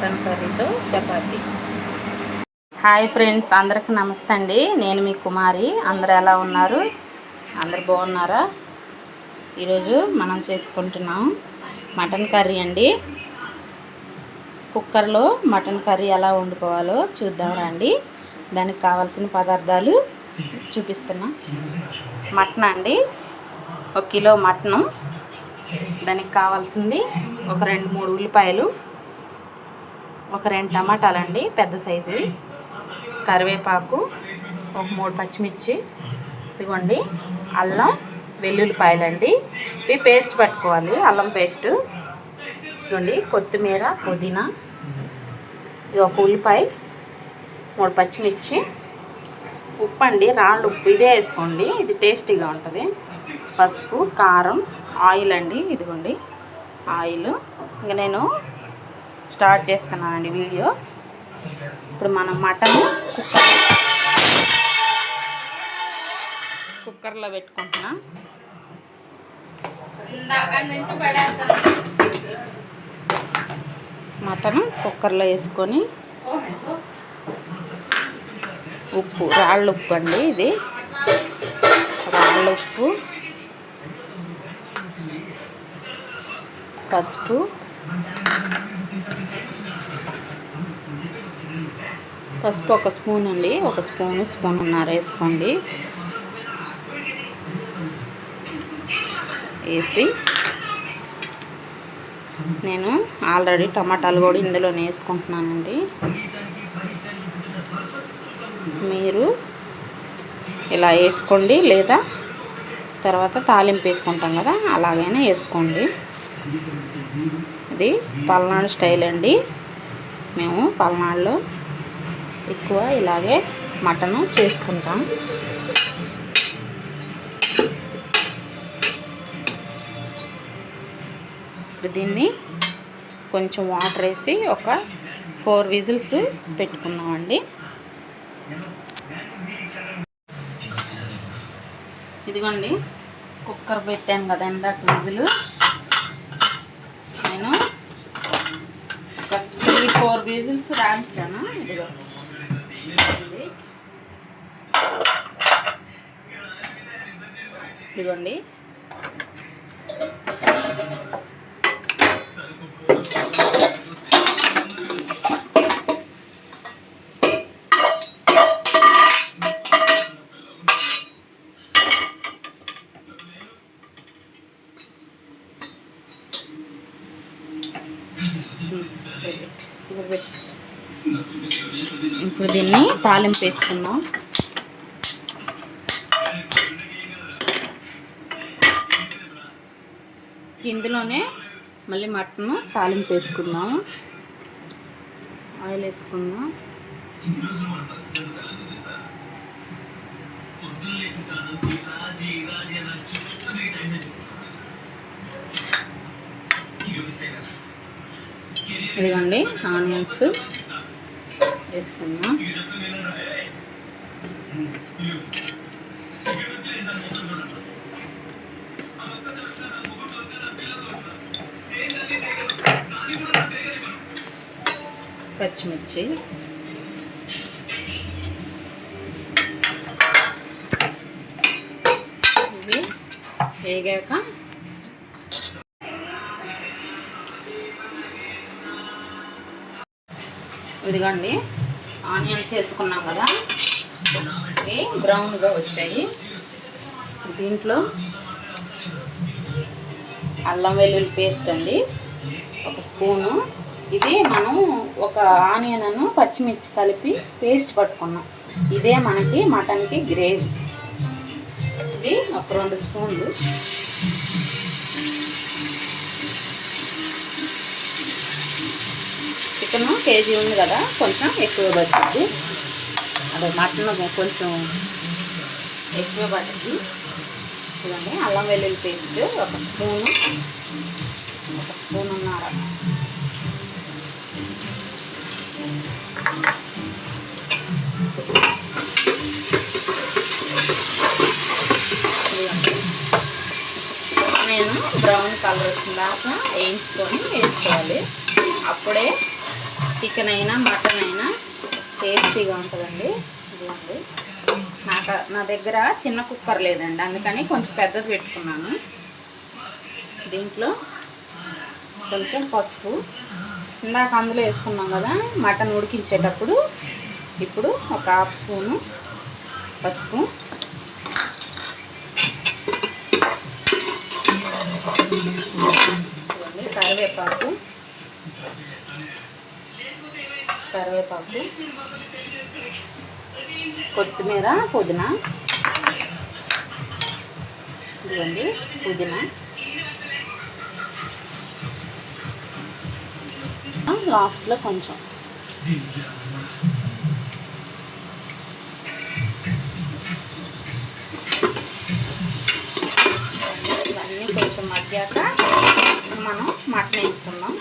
Mutton కర్రీతో chapati. Hi friends, అందరికీ నమస్తే అండి. నేను మీ కుమారి. అందరూ ఎలా ఉన్నారు? అందరు బాగున్నారా? ఈరోజు మనం చేసుకుంటున్నాం మటన్ కర్రీ అండి. కుక్కర్లో మటన్ కర్రీ ఎలా వండుకోవాలో చూద్దాం రండి. దానికి కావాల్సిన పదార్థాలు చూపిస్తున్నా. మటన్ అండి, 1 కిలో మటను. దానికి కావాల్సింది ఒక 2-3 ఉల్లిపాయలు, ఒక 2 టమాటాలండి పెద్ద సైజు, కరివేపాకు, ఒక 3 పచ్చిమిర్చి, ఇదిగోండి అల్లం వెల్లుల్లిపాయలండి. ఇవి పేస్ట్ పట్టుకోవాలి, అల్లం పేస్ట్. ఇదిగోండి కొత్తిమీర, పుదీనా, ఇది ఒక ఉల్లిపాయ, 3 పచ్చిమిర్చి, ఉప్పు అండి, రాళ్ళు ఉప్పు ఇదే వేసుకోండి, ఇది టేస్టీగా ఉంటుంది. పసుపు, కారం, ఆయిల్ అండి, ఇదిగోండి ఆయిల్. ఇంకా నేను స్టార్ట్ చేస్తున్నానండి వీడియో. ఇప్పుడు మనం మటన్ కుక్కర్లో పెట్టుకుంటున్నాం. మటన్ కుక్కర్లో వేసుకొని ఉప్పు, రాళ్ళ ఉప్పు అండి, ఇది రాళ్ళ ఉప్పు, పసుపు, పసుపు 1 స్పూన్ అండి, 1 స్పూన్నర వేసుకోండి. వేసి నేను ఆల్రెడీ టమాటాలు కూడా ఇందులోనే వేసుకుంటున్నానండి. మీరు ఇలా వేసుకోండి, లేదా తర్వాత తాలింపు వేసుకుంటాం కదా అలాగైనా వేసుకోండి. ఇది పల్నాడు స్టైల్ అండి. మేము పల్నాడులో ఎక్కువ ఇలాగే మటను చేసుకుంటాం. ఇప్పుడు దీన్ని కొంచెం వాటర్ వేసి ఒక 4 విజిల్స్ పెట్టుకున్నామండి. ఇదిగోండి కుక్కర్ పెట్టాను కదా ఇందాక విజిల్, నేను ఒక 3-4 విజిల్స్ రాయించాను. ఇదిగోండి ఇప్పుడు దీన్ని తాలింపు వేసుకుందాం. ఇందులోనే మళ్ళీ మటన్ తాలింపు వేసుకుందాం. ఆయిల్ వేసుకుందాం. ఇదిగోండి ఆనియన్స్ వేసుకుందాం. పచ్చిమిర్చి, ఇవి వేగాక ఇదిగోండి ఆనియన్స్ వేసుకున్నాం కదా, ఇవి బ్రౌన్గా వచ్చాయి. దీంట్లో అల్లం వెల్లుల్లి పేస్ట్ అండి 1 స్పూను. ఇది మనం ఒక ఆనియన్ పచ్చిమిర్చి కలిపి పేస్ట్ పట్టుకున్నాం. ఇదే మనకి మటన్కి గ్రేవీ. ఇది ఒక 2 స్పూన్లు. చికెన్ కేజీ ఉంది కదా, కొంచెం ఎక్కువ పడుతుంది. అదే మటన్ కొంచెం ఎక్కువ పడుతుంది. చూడండి అల్లం వెల్లుల్లి పేస్ట్ 1 స్పూను, 1 స్పూన్నర. నేను బ్రౌన్ కలర్ వచ్చిన దాకా వేయించుకొని వేసుకోవాలి. అప్పుడే చికెన్ అయినా మటన్ అయినా టేస్టీగా ఉంటుందండి. ఇదిగోండి, నా దగ్గర చిన్న కుక్కర్ లేదండి, అందుకని కొంచెం పెద్దది పెట్టుకున్నాను. దీంట్లో కొంచెం పసుపు, ఇందాక అందులో వేసుకున్నాం కదా మటన్ ఉడికించేటప్పుడు. ఇప్పుడు ఒక హాఫ్ స్పూను పసుపు, కరివేపాకు, కొత్తిమీర, పుదీనా, ఇదిగోండి పుదీనా, లాస్ట్లో కొంచెం ఇవన్నీ కొంచెం మగ్గాక మనం మటన్ వేసుకుందాం.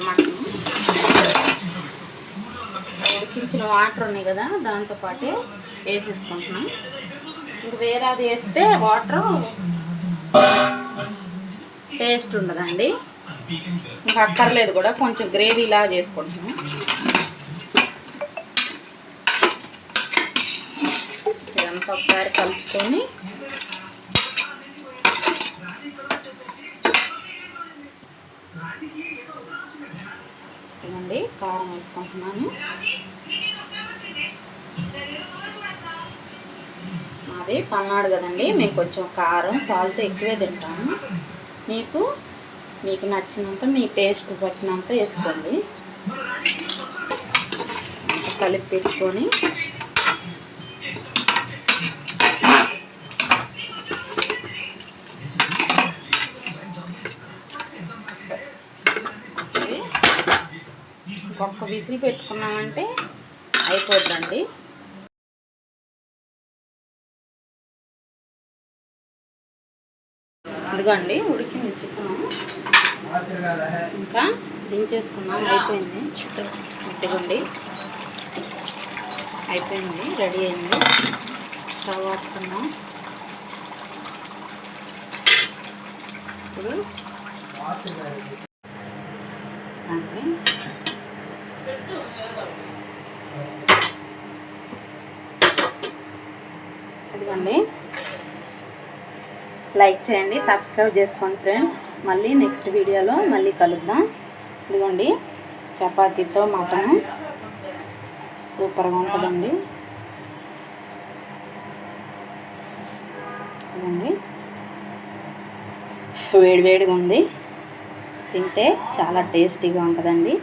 మటన్ ఉడికించిన వాటర్ ఉన్నాయి కదా దాంతోపాటే వేసేసుకుంటున్నాం. ఇంక వేరేది వేస్తే వాటర్ టేస్ట్ ఉండదండి, ఇంకా అక్కర్లేదు కూడా. కొంచెం గ్రేవీలా చేసుకుంటున్నాం. ఇదంతా ఒకసారి కలుపుకొని ఇవ్వండి, కారం వేసుకుంటున్నాను. మాది పల్నాడు కదండి, మేము కొంచెం కారం సాల్ట్ ఎక్కువే తింటాము. మీకు నచ్చినంత మీ టేస్ట్ పట్టినంత వేసుకోండి. కలిపి పెట్టుకొని ఒక్క విజిల్ పెట్టుకున్నామంటే అయిపోతుందండి. ఇదిగోండి ఉడికింది చికెను, ఇంకా దించేసుకున్నాం. అయిపోయింది. ఇదిగోండి అయిపోయింది, రెడీ అయింది. స్టవ్ ఆపుకున్నాం. ఇప్పుడు ఇదిగోండి, లైక్ చేయండి, సబ్స్క్రైబ్ చేసుకోండి ఫ్రెండ్స్. మళ్ళీ నెక్స్ట్ వీడియోలో మళ్ళీ కలుద్దాం. ఇదిగోండి చపాతీతో మటన్ సూపర్గా ఉంటుందండి. ఇదిగోండి వేడివేడిగా ఉంది, తింటే చాలా టేస్టీగా ఉంటుందండి.